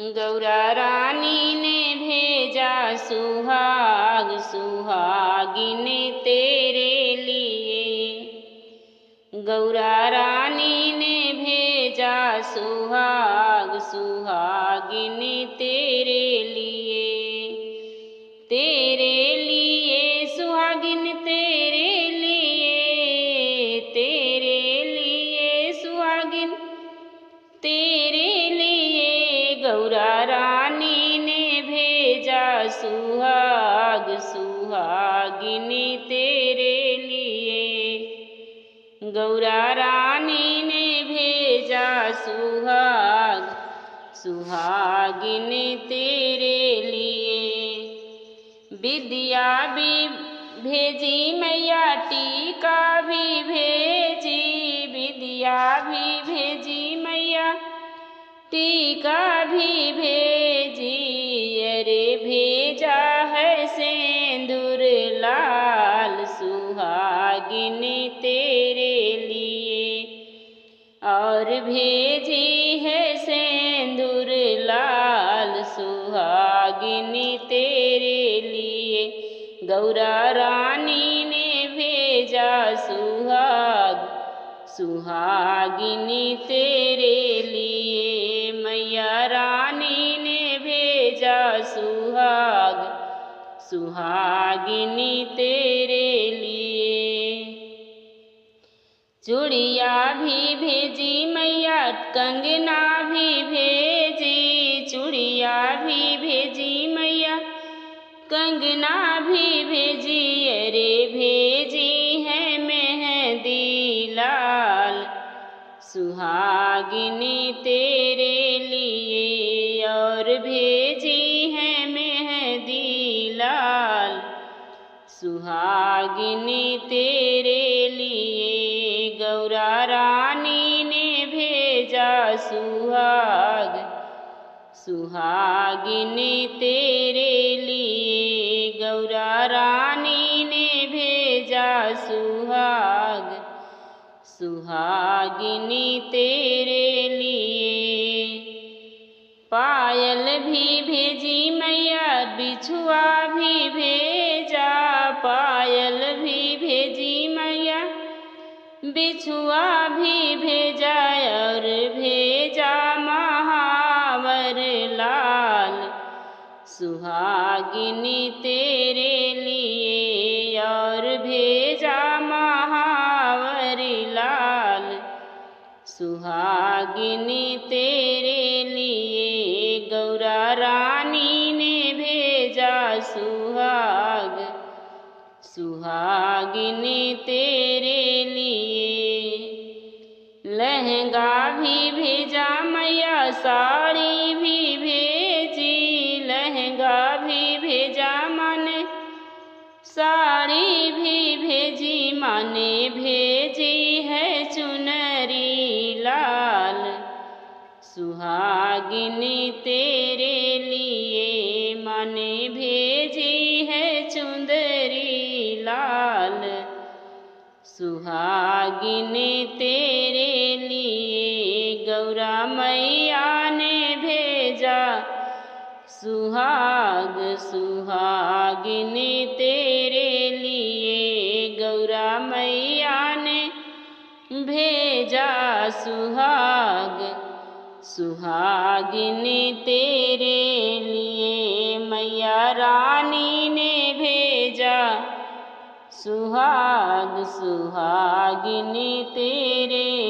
गौरा रानी ने भेजा सुहाग सुहागिन तेरे लिए। गौरा रानी ने भेजा सुहाग सुहागिन तेरे लिए। तेरे लिए सुहागिन तेरे लिए, तेरे लिए सुहागिन तेरे लिए। गौरा रानी ने भेजा सुहाग सुहागिन तेरे लिए। गौरा रानी ने भेजा सुहाग सुहागिन तेरे लिए। विद्या भी भेजी मैया, टीका भी भेजी। विद्या भी भेजी मैया, टीका भी भेजी। अरे भेजा है सिंदूर लाल सुहागिन तेरे लिए। और भेजी है सिंदूर लाल सुहागिन तेरे लिए। गौरा रानी ने भेजा सुहाग सुहागिन तेरे लिए। मैया रानी ने भेजा सुहाग सुहागिन तेरे लिए। चूड़िया भी भेजी मैया, कंगना भी भेजी। चूड़िया भी भेजी मैया, कंगना भी भेजी। अरे भेजी है मेहंदी लाल सुहागिन तेरे लिए। और भेजी है मेहंदी लाल सुहागिन तेरे लिए। गौरा रानी ने भेजा सुहाग सुहागिन तेरे लिए। गौरा रानी ने भेजा सुहाग सुहागिन तेरे लिए। पायल भी भेजी मैया, बिछुआ भी भेजा। पायल भी भेजी मैया, बिछुआ भी भेजा। और भेजा महावर लाल सुहागिन तेरे लिए। और भेजा महावर लाल सुहागिन तेरे लिए। गौरा रानी ने भेजा सुहाग सुहागिन तेरे लिए। लहंगा भी भेजा मैया, साड़ी भी भेजी। लहंगा भी भेजा माने, साड़ी भी भेजी। माने भेजी है चुनरी लाल सुहागिन तेरे लिए। माने भेजी है चुंदरी लाल सुहागिन तेरे लिए। गौरा मैया ने भेजा सुहाग सुहागिन तेरे लिए। गौरा मैया ने भेजा सुहाग सुहागिन तेरे लिए। मैया रानी ने भेजा सुहाग सुहागिन तेरे